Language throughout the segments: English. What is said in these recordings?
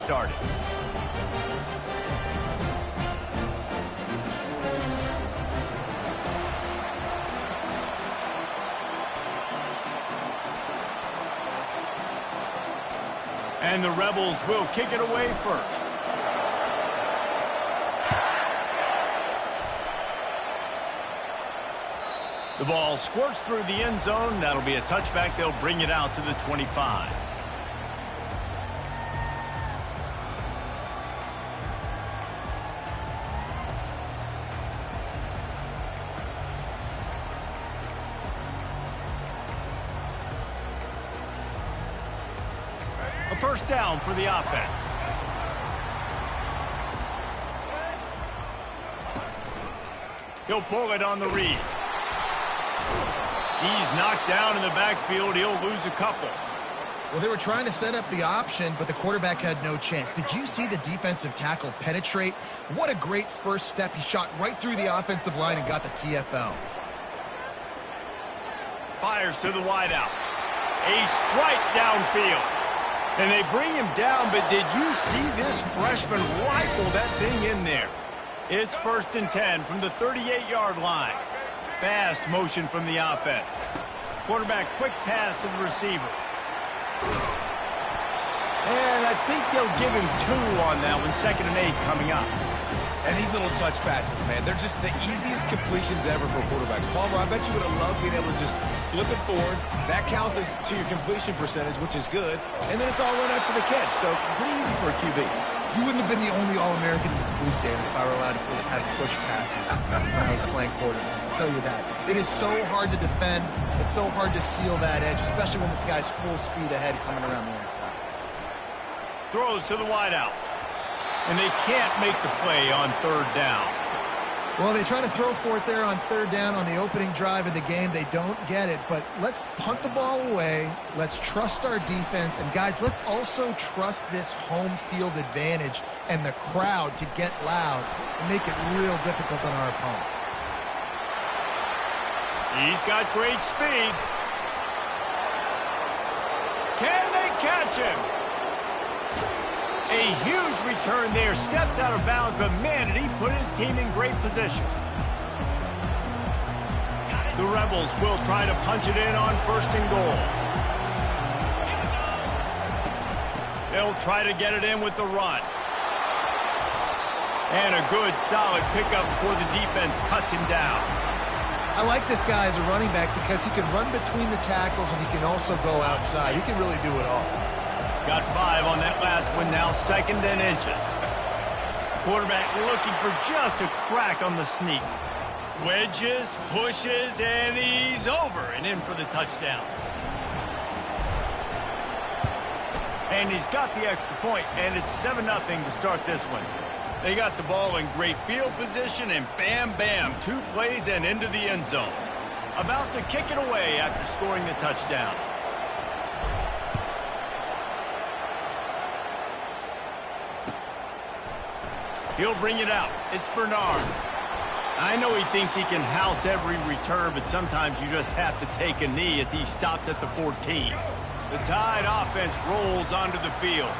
started. And the Rebels will kick it away first. The ball squirts through the end zone. That'll be a touchback. They'll bring it out to the 25. A first down for the offense. He'll pull it on the read. He's knocked down in the backfield. He'll lose a couple. Well, they were trying to set up the option, but the quarterback had no chance. Did you see the defensive tackle penetrate? What a great first step. He shot right through the offensive line and got the TFL. Fires to the wideout. A strike downfield. And they bring him down, but did you see this freshman rifle that thing in there? It's 1st and 10 from the 38-yard line. Fast motion from the offense. Quarterback quick pass to the receiver. And I think they'll give him 2 on that one. 2nd and 8 coming up. And these little touch passes, man, they're just the easiest completions ever for quarterbacks. Palmer, I bet you would have loved being able to just flip it forward. That counts as to your completion percentage, which is good. And then it's all run after the catch. So pretty easy for a QB. You wouldn't have been the only All-American in this booth, David, if I were allowed to have push passes when I was playing quarterback. I'll tell you that. It is so hard to defend. It's so hard to seal that edge, especially when this guy's full speed ahead coming around the inside. Throws to the wideout. And they can't make the play on 3rd down. Well, they try to throw for it there on 3rd down on the opening drive of the game. They don't get it, but let's punt the ball away. Let's trust our defense. And, guys, let's also trust this home field advantage and the crowd to get loud and make it real difficult on our opponent. He's got great speed. Can they catch him? A huge return there. Steps out of bounds, but man, did he put his team in great position. The Rebels will try to punch it in on 1st and goal. They'll try to get it in with the run. And a good, solid pickup before the defense cuts him down. I like this guy as a running back because he can run between the tackles and he can also go outside. He can really do it all. Got 5 on that last one now, 2nd and inches. Quarterback looking for just a crack on the sneak. Wedges, pushes, and he's over and in for the touchdown. And he's got the extra point, and it's 7-0 to start this one. They got the ball in great field position, and bam, bam, 2 plays and into the end zone. About to kick it away after scoring the touchdown. He'll bring it out. It's Bernard. I know he thinks he can house every return, but sometimes you just have to take a knee as he stopped at the 14. The Tide offense rolls onto the field.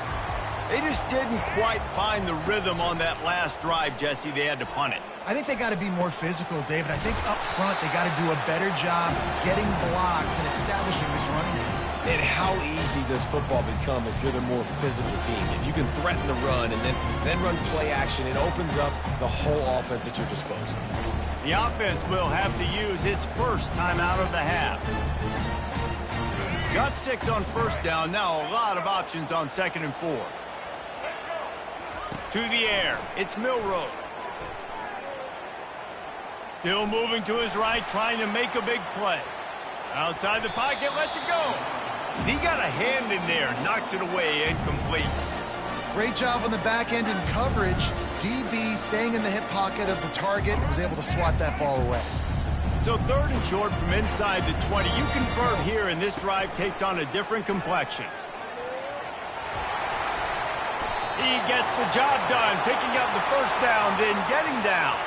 They just didn't quite find the rhythm on that last drive, Jesse. They had to punt it. I think they got to be more physical, David. I think up front they got to do a better job getting blocks and establishing this running game. And how easy does football become if you're the more physical team? If you can threaten the run and then run play action, it opens up the whole offense at your disposal. The offense will have to use its first timeout of the half. Got 6 on 1st down. Now a lot of options on 2nd and 4. To the air. It's Milroe. Still moving to his right, trying to make a big play. Outside the pocket, lets it go. He got a hand in there, knocks it away, incomplete. Great job on the back end in coverage. DB staying in the hip pocket of the target and was able to swat that ball away. So 3rd and short from inside the 20. You confirm here, and this drive takes on a different complexion. He gets the job done, picking up the 1st down, then getting down.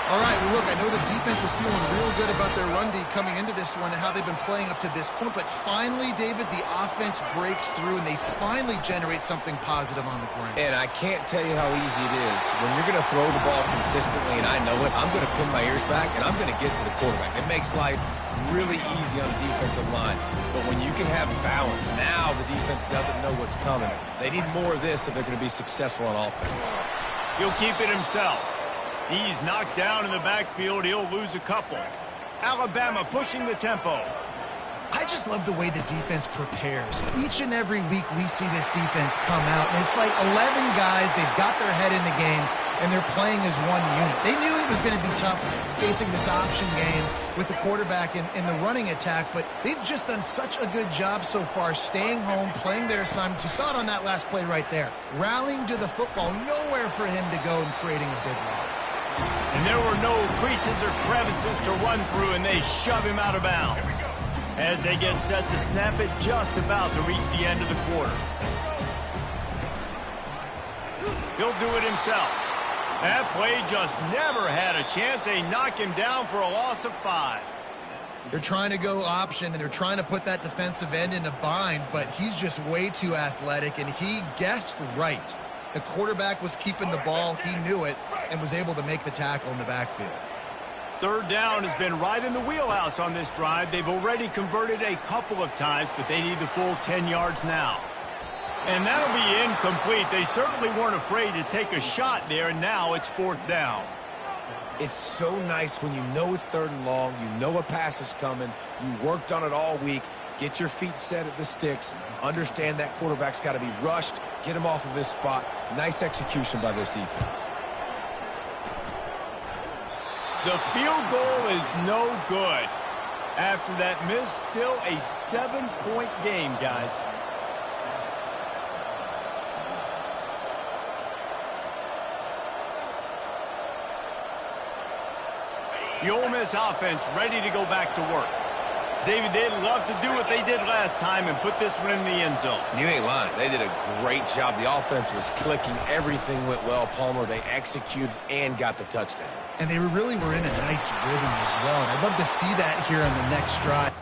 All right, well, look, I know the defense was feeling real good about their run D coming into this one and how they've been playing up to this point, but finally, David, the offense breaks through and they finally generate something positive on the ground. And I can't tell you how easy it is. When you're going to throw the ball consistently, and I know it, I'm going to pin my ears back and I'm going to get to the quarterback. It makes life really easy on the defensive line. But when you can have balance, now the defense doesn't know what's coming. They need more of this if they're going to be successful on offense. He'll keep it himself. He's knocked down in the backfield. He'll lose a couple. Alabama pushing the tempo. I just love the way the defense prepares. Each and every week we see this defense come out, and it's like 11 guys, they've got their head in the game, and they're playing as one unit. They knew it was going to be tough facing this option game with the quarterback in the running attack, but they've just done such a good job so far staying home, playing their assignments. You saw it on that last play right there. Rallying to the football, nowhere for him to go and creating a big loss. And there were no creases or crevices to run through, and they shove him out of bounds. As they get set to snap it, just about to reach the end of the quarter. He'll do it himself. That play just never had a chance. They knock him down for a loss of 5. They're trying to go option, and they're trying to put that defensive end in a bind, but he's just way too athletic, and he guessed right. The quarterback was keeping the ball. He knew it and was able to make the tackle in the backfield. Third down has been right in the wheelhouse on this drive. They've already converted a couple of times, but they need the full 10 yards now. And that'll be incomplete. They certainly weren't afraid to take a shot there, and now it's 4th down. It's so nice when you know it's 3rd and long, you know a pass is coming, you worked on it all week, get your feet set at the sticks, understand that quarterback's got to be rushed, get him off of his spot. Nice execution by this defense. The field goal is no good. After that miss, still a 7-point game, guys. The Ole Miss offense ready to go back to work. David, they'd love to do what they did last time and put this one in the end zone. You ain't lying. They did a great job. The offense was clicking. Everything went well. Palmer, they executed and got the touchdown. And they really were in a nice rhythm as well. And I'd love to see that here on the next drive.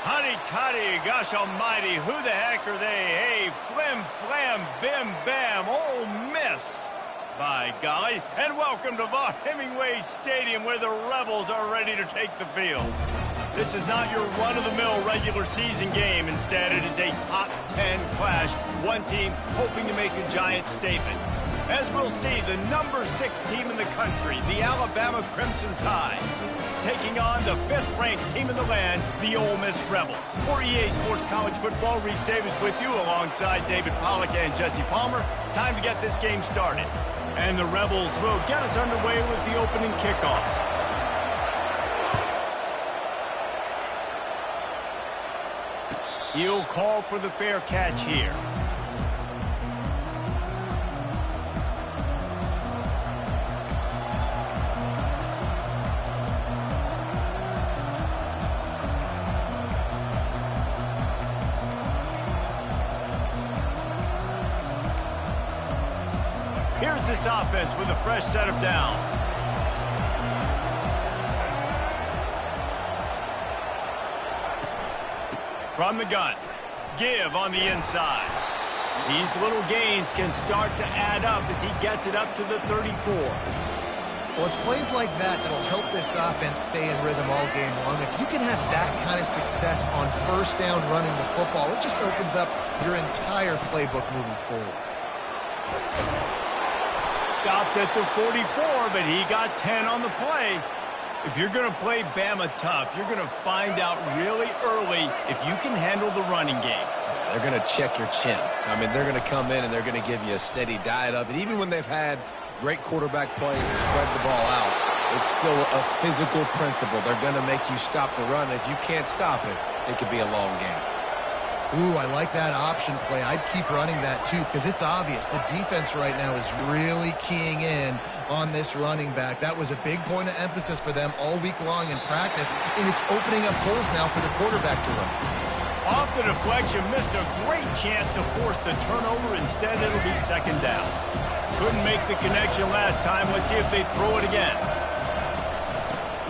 Honey toddy, gosh almighty, who the heck are they? Hey, flim, flam, bim, bam, Ole Miss. By golly, and welcome to Vaught Hemingway Stadium where the Rebels are ready to take the field. This is not your run-of-the-mill regular season game. Instead, it is a top 10 clash, one team hoping to make a giant statement. As we'll see, the number 6 team in the country, the Alabama Crimson Tide, taking on the 5th-ranked team in the land, the Ole Miss Rebels. For EA Sports College Football, Reese Davis with you alongside David Pollack and Jesse Palmer. Time to get this game started. And the Rebels will get us underway with the opening kickoff. He'll call for the fair catch here. Here's this offense with a fresh set of downs. From the gun, give on the inside. These little gains can start to add up as he gets it up to the 34. Well, it's plays like that that'll help this offense stay in rhythm all game long. If you can have that kind of success on first down running the football, it just opens up your entire playbook moving forward. Stopped at the 44, but he got 10 on the play. If you're going to play Bama tough, you're going to find out really early if you can handle the running game. They're going to check your chin. I mean, they're going to come in and they're going to give you a steady diet of it. Even when they've had great quarterback play and spread the ball out, it's still a physical principle. They're going to make you stop the run. If you can't stop it, it could be a long game. Ooh, I like that option play. I'd keep running that too because it's obvious. The defense right now is really keying in on this running back. That was a big point of emphasis for them all week long in practice, and it's opening up holes now for the quarterback to run. Off the deflection, missed a great chance to force the turnover. Instead, it'll be second down. Couldn't make the connection last time. Let's see if they throw it again.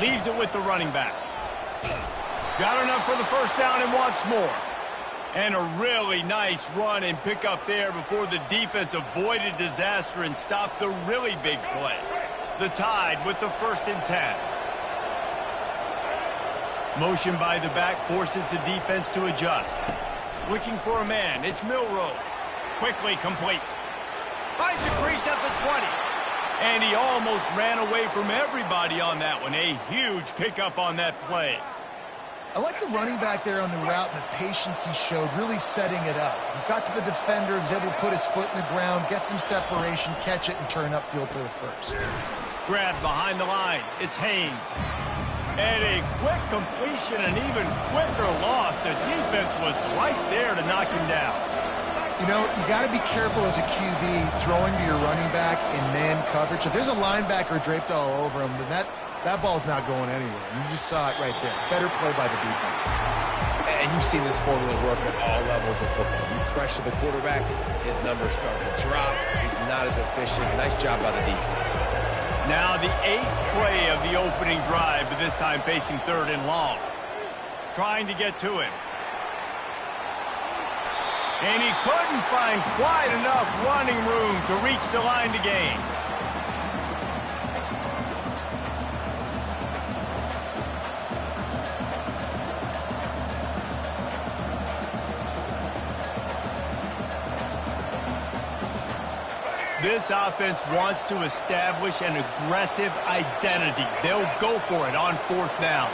Leaves it with the running back. Got enough for the first down and wants more. And a really nice run and pick up there before the defense avoided disaster and stopped the really big play. The Tide with the 1st and 10. Motion by the back forces the defense to adjust. Looking for a man. It's Milroe. Quickly complete. Finds a crease at the 20. And he almost ran away from everybody on that one. A huge pickup on that play. I like the running back there on the route and the patience he showed, really setting it up. He got to the defender, was able to put his foot in the ground, get some separation, catch it, and turn upfield for the first. Grabbed behind the line. It's Haynes. And a quick completion, an even quicker loss. The defense was right there to knock him down. You know, you got to be careful as a QB throwing to your running back in man coverage. If there's a linebacker draped all over him, then that ball's not going anywhere. And you just saw it right there. Better play by the defense. And you've seen this formula work at all levels of football. You pressure the quarterback, his numbers start to drop. He's not as efficient. Nice job by the defense. Now the 8th play of the opening drive, but this time facing 3rd and long. Trying to get to him. And he couldn't find quite enough running room to reach the line to gain. This offense wants to establish an aggressive identity. They'll go for it on 4th down.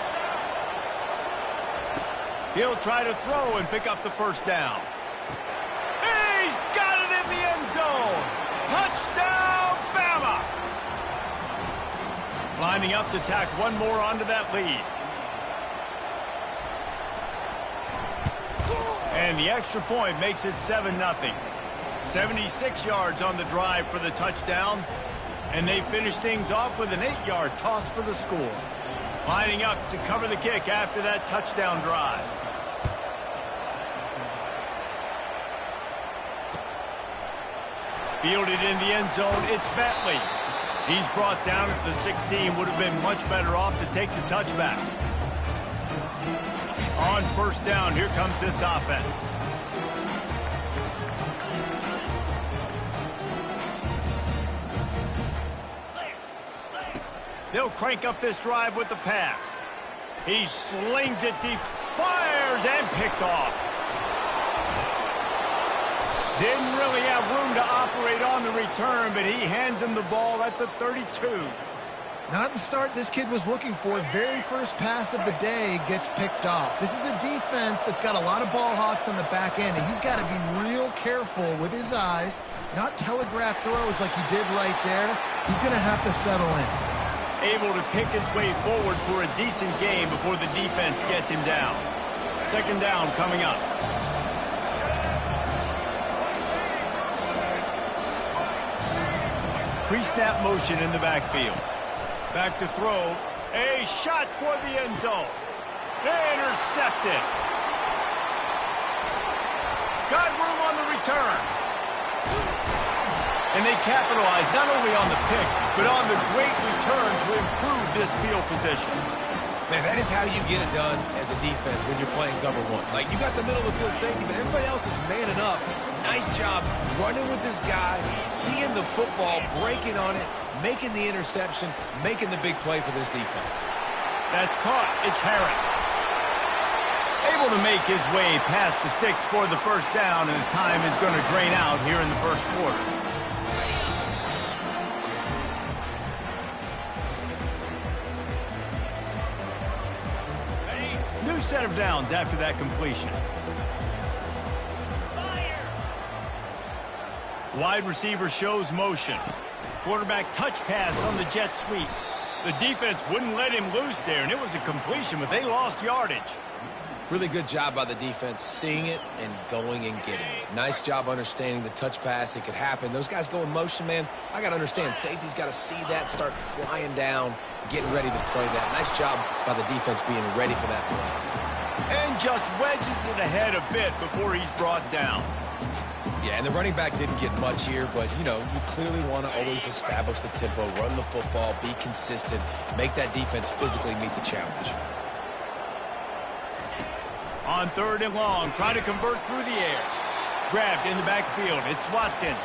He'll try to throw and pick up the first down. He's got it in the end zone. Touchdown, Bama! Lining up to tack one more onto that lead. And the extra point makes it 7-0. 76 yards on the drive for the touchdown. And they finish things off with an 8-yard toss for the score. Lining up to cover the kick after that touchdown drive. Fielded in the end zone, it's Bentley. He's brought down at the 16. Would have been much better off to take the touchback. On first down, here comes this offense. They'll crank up this drive with the pass. He slings it deep, fires, and picked off. Didn't really have room to operate on the return, but he hands him the ball at the 32. Not the start this kid was looking for. Very first pass of the day gets picked off. This is a defense that's got a lot of ball hawks on the back end, and he's got to be real careful with his eyes, not telegraph throws like he did right there. He's going to have to settle in. Able to pick his way forward for a decent game before the defense gets him down. Second down coming up. Pre-snap motion in the backfield. Back to throw. A shot toward the end zone. Intercepted. Got room on the return. And they capitalize not only on the pick, but on the great return to improve this field position. Man, that is how you get it done as a defense when you're playing cover one. Like, you got the middle of the field safety, but everybody else is manning up. Nice job running with this guy, seeing the football, breaking on it, making the interception, making the big play for this defense. That's caught. It's Harris. Able to make his way past the sticks for the first down, and the time is going to drain out here in the first quarter. New set of downs after that completion. Wide receiver shows motion. Quarterback touch pass on the jet sweep. The defense wouldn't let him loose there, and it was a completion, but they lost yardage. Really good job by the defense seeing it and going and getting it. Nice job understanding the touch pass. It could happen. Those guys go in motion, man. I got to understand. Safety's got to see that, start flying down, getting ready to play that. Nice job by the defense being ready for that play. And just wedges it ahead a bit before he's brought down. Yeah, and the running back didn't get much here, but, you know, you clearly want to always establish the tempo, run the football, be consistent, make that defense physically meet the challenge. On 3rd and long, trying to convert through the air. Grabbed in the backfield. It's Watkins.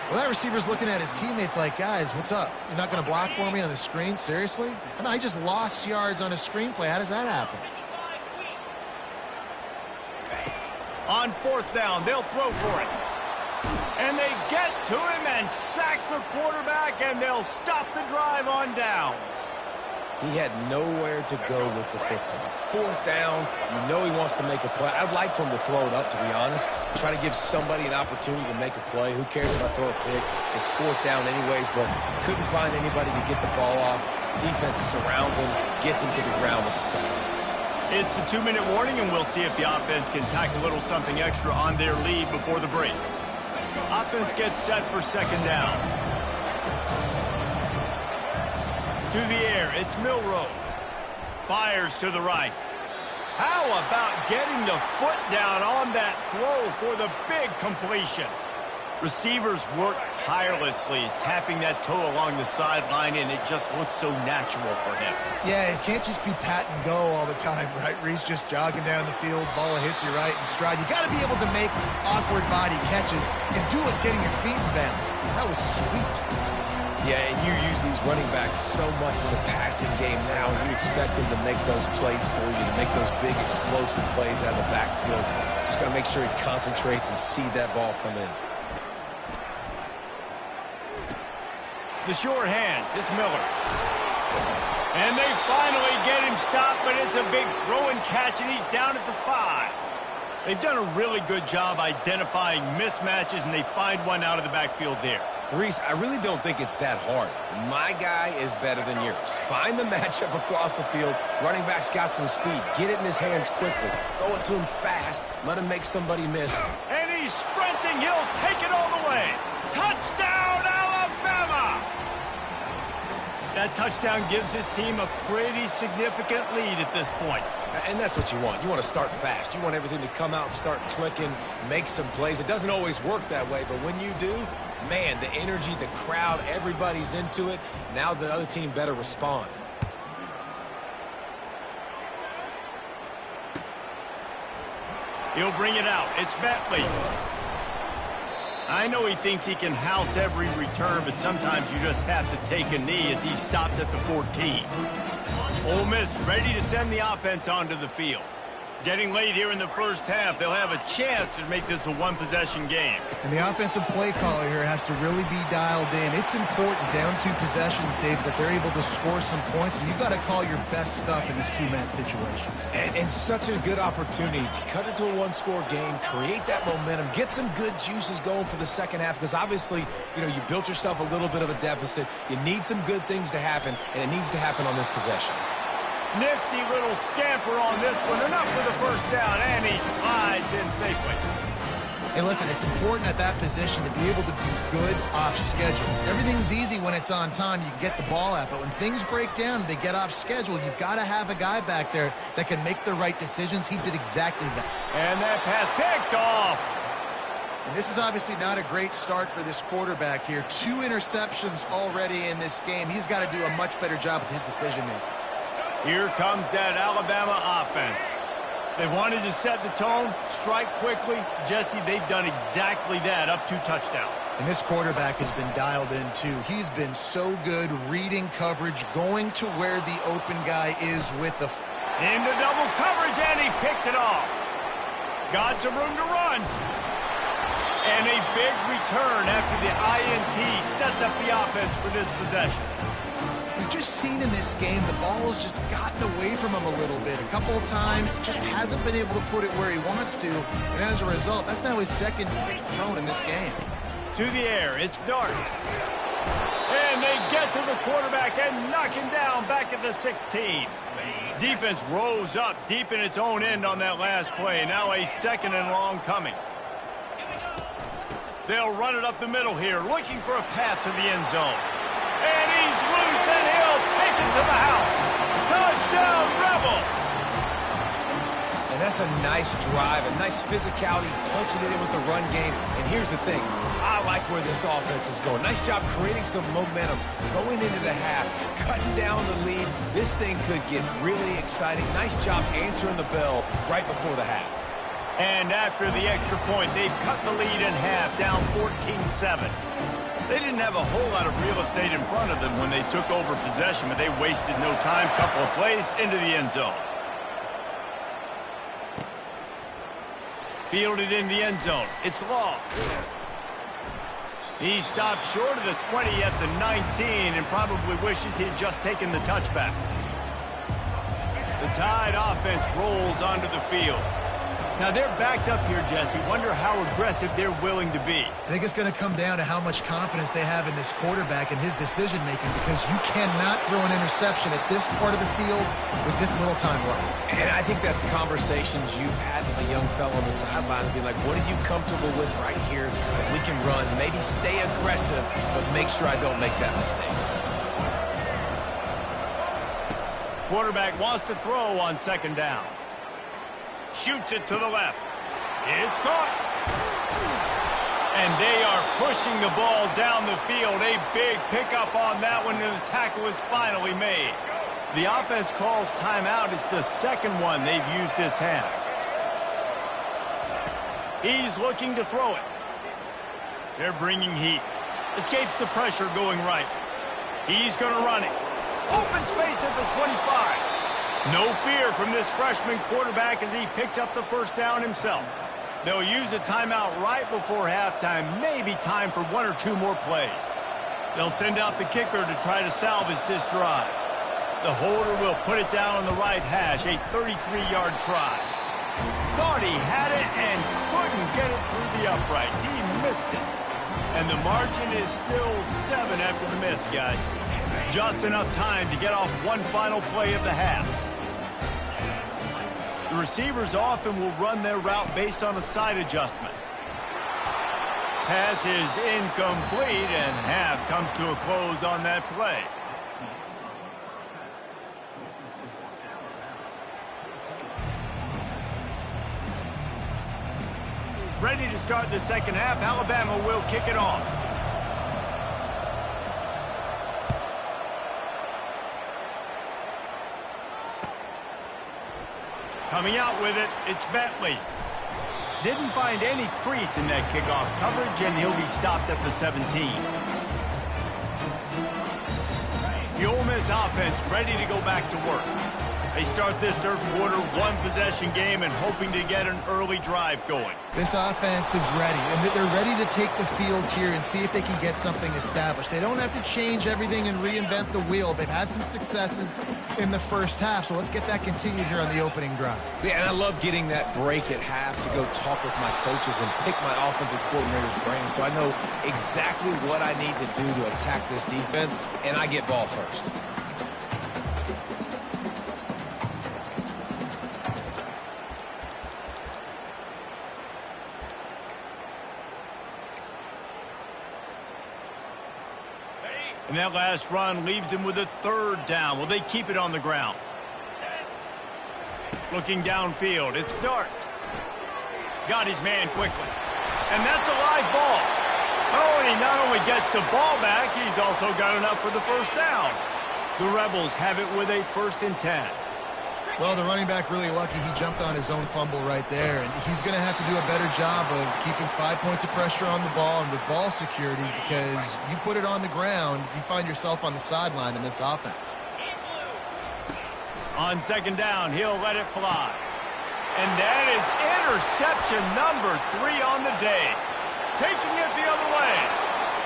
Well, that receiver's looking at his teammates like, guys, what's up? You're not going to block for me on the screen? Seriously? I mean, I just lost yards on a screenplay. How does that happen? On 4th down, they'll throw for it. And they get to him and sack the quarterback, and they'll stop the drive on downs. He had nowhere to go with the football. 4th down, you know he wants to make a play. I'd like for him to throw it up, to be honest. Try to give somebody an opportunity to make a play. Who cares if I throw a pick? It's 4th down anyways, but couldn't find anybody to get the ball off. Defense surrounds him, gets him to the ground with the sack. It's the 2-minute warning, and we'll see if the offense can tack a little something extra on their lead before the break. Offense gets set for 2nd down. To the air, it's Milroe. Fires to the right. How about getting the foot down on that throw for the big completion? Receivers work tirelessly, tapping that toe along the sideline, and it just looks so natural for him. Yeah, it can't just be pat and go all the time, right? Reese just jogging down the field, ball hits you right in stride. You got to be able to make awkward body catches and do it getting your feet in bounds. That was sweet. Yeah, and you use these running backs so much in the passing game now. You expect them to make those plays for you, to make those big explosive plays out of the backfield. Just got to make sure he concentrates and see that ball come in. The sure hands, it's Miller. And they finally get him stopped, but it's a big throw and catch, and he's down at the 5. They've done a really good job identifying mismatches, and they find one out of the backfield there. Reese, I really don't think it's that hard. My guy is better than yours. Find the matchup across the field. Running back's got some speed. Get it in his hands quickly. Throw it to him fast. Let him make somebody miss. And he's sprinting. He'll take it all the way. Touchdown, Alabama! That touchdown gives his team a pretty significant lead at this point. And that's what you want. You want to start fast. You want everything to come out and start clicking, make some plays. It doesn't always work that way, but when you do, man, the energy, the crowd, everybody's into it. Now the other team better respond. He'll bring it out. It's Bentley. I know he thinks he can house every return, but sometimes you just have to take a knee as he stopped at the 14. Ole Miss ready to send the offense onto the field. Getting late here in the first half, they'll have a chance to make this a one-possession game. And the offensive play caller here has to really be dialed in. It's important down 2 possessions, Dave, that they're able to score some points. And you got to call your best stuff in this 2-minute situation. And such a good opportunity to cut it to a 1-score game, create that momentum, get some good juices going for the second half. Because obviously, you know, you built yourself a little bit of a deficit. You need some good things to happen, and it needs to happen on this possession. Nifty little scamper on this one. Enough for the first down, and he slides in safely. Hey, listen, it's important at that position to be able to be good off schedule. Everything's easy when it's on time. You can get the ball out. But when things break down, they get off schedule, you've got to have a guy back there that can make the right decisions. He did exactly that. And that pass picked off. And this is obviously not a great start for this quarterback here. 2 interceptions already in this game. He's got to do a much better job with his decision-making. Here comes that Alabama offense. They wanted to set the tone, strike quickly. Jesse, they've done exactly that, up 2 touchdowns. And this quarterback has been dialed in, too. He's been so good reading coverage, going to where the open guy is with the... Into double coverage, and he picked it off. Got some room to run. And a big return after the INT sets up the offense for this possession. We've just seen in this game the ball has just gotten away from him a little bit. A couple of times, just hasn't been able to put it where he wants to. And as a result, that's now his second pick thrown in this game. To the air, it's Dart. And they get to the quarterback and knock him down back at the 16. Defense rose up deep in its own end on that last play. Now a 2nd and long coming. They'll run it up the middle here, looking for a path to the end zone. And he's loose, and he'll take it to the house. Touchdown, Rebels! And that's a nice drive, a nice physicality, punching it in with the run game. And here's the thing, I like where this offense is going. Nice job creating some momentum, going into the half, cutting down the lead. This thing could get really exciting. Nice job answering the bell right before the half. And after the extra point, they've cut the lead in half, down 14-7. They didn't have a whole lot of real estate in front of them when they took over possession, but they wasted no time. Couple of plays into the end zone. Fielded in the end zone. It's Law. He stopped short of the 20 at the 19 and probably wishes he had just taken the touchback. The Tide offense rolls onto the field. Now, they're backed up here, Jesse. Wonder how aggressive they're willing to be. I think it's going to come down to how much confidence they have in this quarterback and his decision-making, because you cannot throw an interception at this part of the field with this little time left. And I think that's conversations you've had with a young fellow on the sideline and be like, what are you comfortable with right here that we can run? Maybe stay aggressive, but make sure I don't make that mistake. Quarterback wants to throw on 2nd down. Shoots it to the left. It's caught. And they are pushing the ball down the field. A big pickup on that one, and the tackle is finally made. The offense calls timeout. It's the 2nd one they've used this half. He's looking to throw it. They're bringing heat. Escapes the pressure going right. He's going to run it. Open space at the 25. No fear from this freshman quarterback as he picks up the 1st down himself. They'll use a timeout right before halftime, maybe time for 1 or 2 more plays. They'll send out the kicker to try to salvage this drive. The holder will put it down on the right hash, a 33-yard try. Thought he had it and couldn't get it through the uprights. He missed it. And the margin is still 7 after the miss, guys. Just enough time to get off one final play of the half. The receivers often will run their route based on a side adjustment. Pass is incomplete, and half comes to a close on that play. Ready to start the 2nd half. Alabama will kick it off. Coming out with it, it's Bentley. Didn't find any crease in that kickoff coverage, and he'll be stopped at the 17. The Ole Miss offense ready to go back to work. They start this 3rd quarter, 1-possession game, and hoping to get an early drive going. This offense is ready, and they're ready to take the field here and see if they can get something established. They don't have to change everything and reinvent the wheel. They've had some successes in the 1st half, so let's get that continued here on the opening drive. Yeah, and I love getting that break at half to go talk with my coaches and pick my offensive coordinator's brain so I know exactly what I need to do to attack this defense, and I get ball first. And that last run leaves him with a 3rd down. Will they keep it on the ground? Looking downfield, it's Dart. Got his man quickly. And that's a live ball. Oh, and he not only gets the ball back, he's also got enough for the 1st down. The Rebels have it with a 1st and 10. Well, the running back really lucky he jumped on his own fumble right there, and he's going to have to do a better job of keeping 5 points of pressure on the ball and with ball security, because you put it on the ground, you find yourself on the sideline in this offense. On 2nd down, he'll let it fly. And that is interception number 3 on the day. Taking it the other way.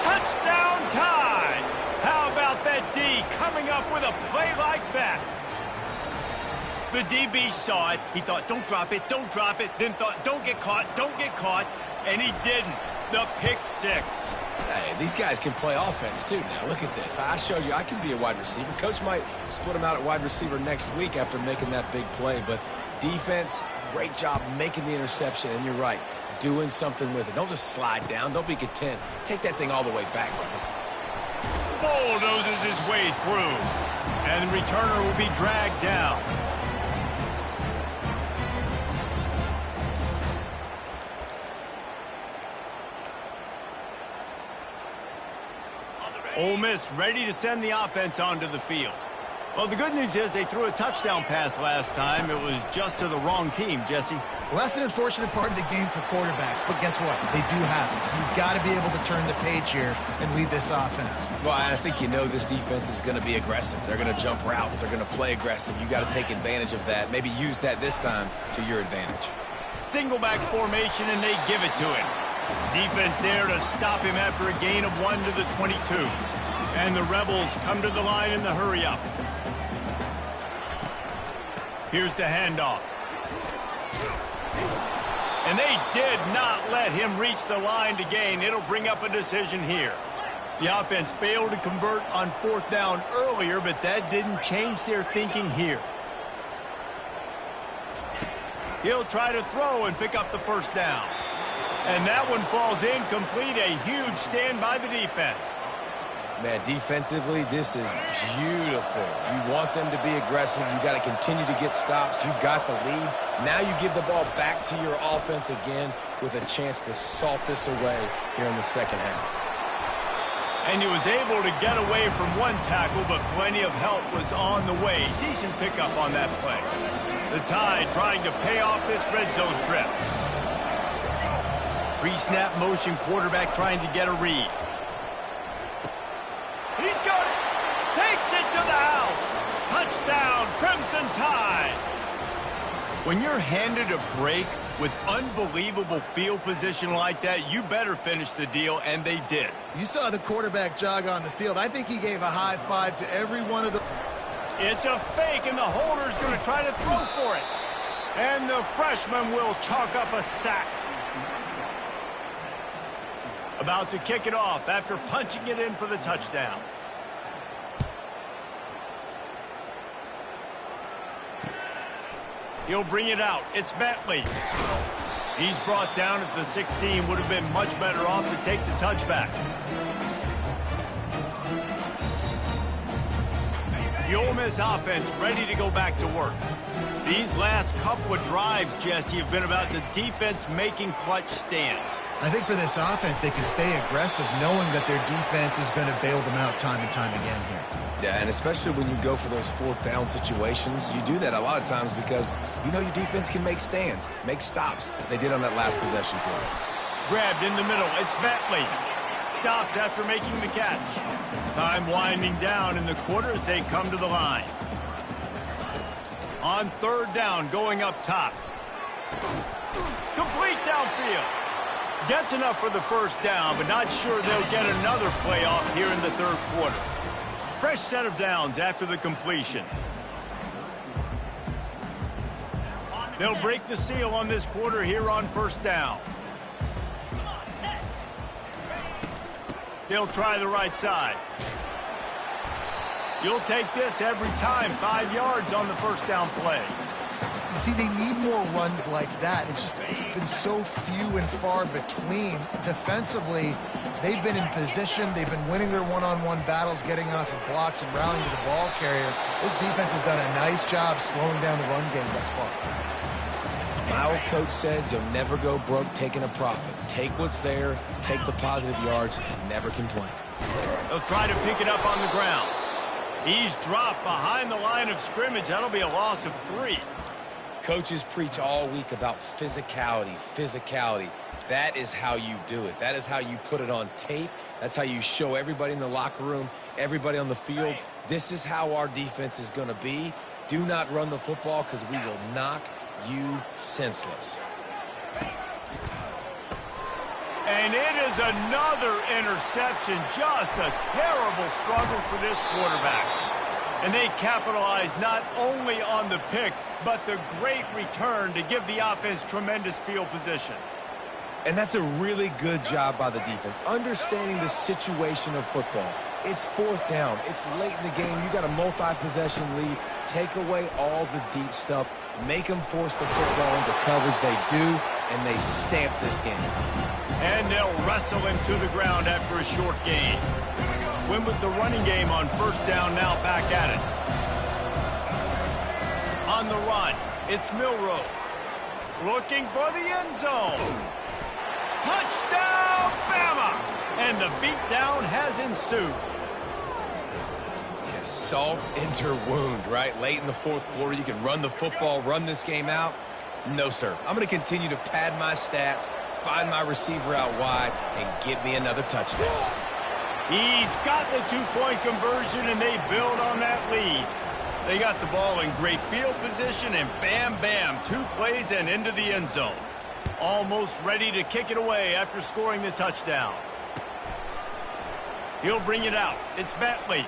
Touchdown Tide! How about that D coming up with a play like that? The DB saw it. He thought, don't drop it, don't drop it. Then thought, don't get caught, don't get caught. And he didn't. The pick 6. Hey, these guys can play offense, too. Now, look at this. I showed you I can be a wide receiver. Coach might split him out at wide receiver next week after making that big play. But defense, great job making the interception. And you're right, doing something with it. Don't just slide down. Don't be content. Take that thing all the way back, brother. Bulldozes his way through. And the returner will be dragged down. Ole Miss ready to send the offense onto the field. Well, the good news is they threw a touchdown pass last time. It was just to the wrong team, Jesse. Well, that's an unfortunate part of the game for quarterbacks, but guess what? They do happen, so you've got to be able to turn the page here and lead this offense. Well, I think you know this defense is going to be aggressive. They're going to jump routes. They're going to play aggressive. You got to take advantage of that. Maybe use that this time to your advantage. Single back formation, and they give it to him. Defense there to stop him after a gain of 1 to the 22. And the Rebels come to the line in the hurry-up. Here's the handoff. And they did not let him reach the line to gain. It'll bring up a decision here. The offense failed to convert on 4th down earlier, but that didn't change their thinking here. He'll try to throw and pick up the 1st down. And that one falls incomplete. A huge stand by the defense. Man, defensively, this is beautiful. You want them to be aggressive. You got to continue to get stops. You've got the lead. Now you give the ball back to your offense again with a chance to salt this away here in the 2nd half. And he was able to get away from one tackle, but plenty of help was on the way. Decent pickup on that play. The Tide trying to pay off this red zone trip. Pre-snap motion quarterback trying to get a read. He's got it. Takes it to the house. Touchdown, Crimson Tide. When you're handed a break with unbelievable field position like that, you better finish the deal, and they did. You saw the quarterback jog on the field. I think he gave a high five to every one of the... It's a fake, and the holder's going to try to throw for it. And the freshman will chalk up a sack. About to kick it off after punching it in for the touchdown. He'll bring it out. It's Bentley. He's brought down at the 16. Would have been much better off to take the touchback. The Ole Miss offense ready to go back to work. These last couple of drives, Jesse, have been about the defense making clutch stand. I think for this offense, they can stay aggressive knowing that their defense is going to bail them out time and time again here. Yeah, and especially when you go for those 4th down situations, you do that a lot of times because you know your defense can make stands, make stops. They did on that last possession for you. Grabbed in the middle. It's Bentley. Stopped after making the catch. Time winding down in the quarter as they come to the line. On 3rd down, going up top. Complete downfield. Gets enough for the 1st down, but not sure they'll get another playoff here in the 3rd quarter. Fresh set of downs after the completion. They'll break the seal on this quarter here on 1st down. They'll try the right side. You'll take this every time. 5 yards on the 1st down play. See, they need more runs like that. It's been so few and far between. Defensively, they've been in position. They've been winning their one-on-one battles, getting off of blocks and rallying to the ball carrier. This defense has done a nice job slowing down the run game thus far. My old coach said you'll never go broke taking a profit. Take what's there, take the positive yards, and never complain. They'll try to pick it up on the ground. He's dropped behind the line of scrimmage. That'll be a loss of 3. Coaches preach all week about physicality, physicality. That is how you do it. That is how you put it on tape. That's how you show everybody in the locker room, everybody on the field. This is how our defense is going to be. Do not run the football because we will knock you senseless. And it is another interception. Just a terrible struggle for this quarterback. And they capitalize not only on the pick, but the great return to give the offense tremendous field position. And that's a really good job by the defense, understanding the situation of football. It's 4th down. It's late in the game. You got a multi-possession lead. Take away all the deep stuff. Make them force the football into coverage. They do, and they stamp this game. And they'll wrestle him to the ground after a short gain. Win with the running game on 1st down, now back at it. On the run, it's Milroe. Looking for the end zone. Touchdown, Bama! And the beatdown has ensued. Yeah, salt into wound, right? Late in the 4th quarter, you can run the football, run this game out. No, sir. I'm going to continue to pad my stats, find my receiver out wide, and get me another touchdown. He's got the 2-point conversion, and they build on that lead. They got the ball in great field position, and bam, bam, 2 plays and into the end zone. Almost ready to kick it away after scoring the touchdown. He'll bring it out. It's Bentley.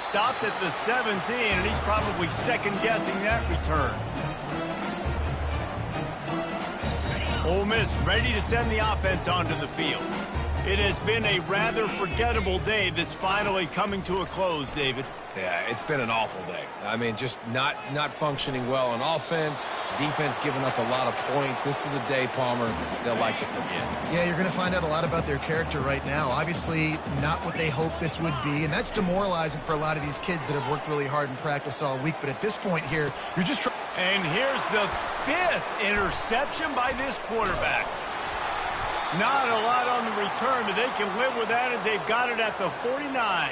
Stopped at the 17, and he's probably second-guessing that return. Ole Miss ready to send the offense onto the field. It has been a rather forgettable day that's finally coming to a close, David. Yeah, it's been an awful day. I mean, just not functioning well on offense, defense giving up a lot of points. This is a day, Palmer, they'll like to forget. Yeah, you're going to find out a lot about their character right now. Obviously, not what they hoped this would be, and that's demoralizing for a lot of these kids that have worked really hard in practice all week. But at this point here, you're just trying. And here's the 5th interception by this quarterback. Not a lot on the return, but they can live with that as they've got it at the 49.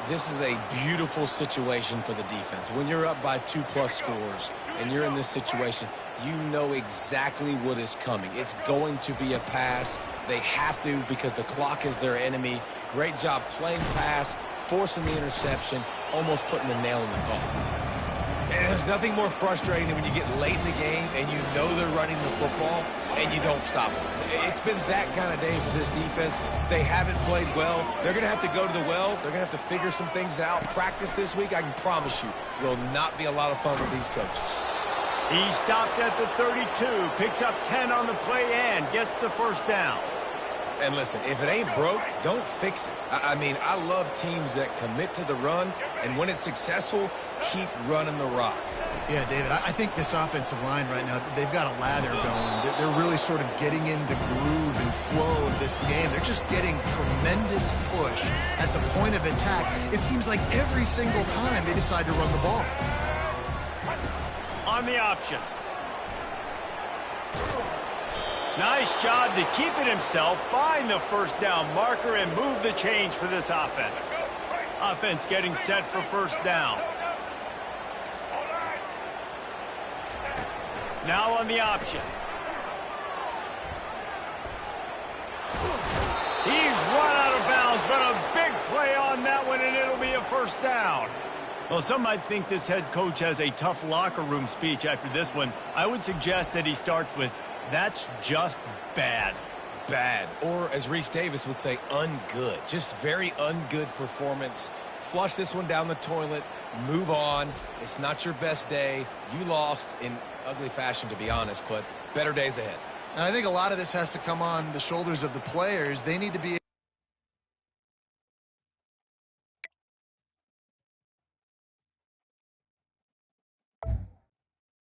This is a beautiful situation for the defense. When you're up by 2+ scores and you're in this situation, you know exactly what is coming. It's going to be a pass. They have to because the clock is their enemy. Great job playing pass, forcing the interception, almost putting the nail in the coffin. And there's nothing more frustrating than when you get late in the game and you know they're running the football and you don't stop them. It's been that kind of day for this defense. They haven't played well. They're going to have to go to the well. They're going to have to figure some things out. Practice this week, I can promise you, will not be a lot of fun with these coaches. He stopped at the 32, picks up 10 on the play and gets the 1st down. And listen, if it ain't broke, don't fix it. I mean, I love teams that commit to the run, and when it's successful, keep running the rock. Yeah, David, I think this offensive line right now, they've got a lather going. They're really sort of getting in the groove and flow of this game. They're just getting tremendous push at the point of attack. It seems like every single time they decide to run the ball. On the option. Nice job to keep it himself, find the 1st down marker, and move the change for this offense. Offense getting set for 1st down. Now on the option. He's run out of bounds, but a big play on that one, and it'll be a 1st down. Well, some might think this head coach has a tough locker room speech after this one. I would suggest that he starts with, "That's just bad." Bad. Or, as Reese Davis would say, ungood. Just very ungood performance. Flush this one down the toilet. Move on. It's not your best day. You lost in ugly fashion, to be honest, but better days ahead. And I think a lot of this has to come on the shoulders of the players. They need to be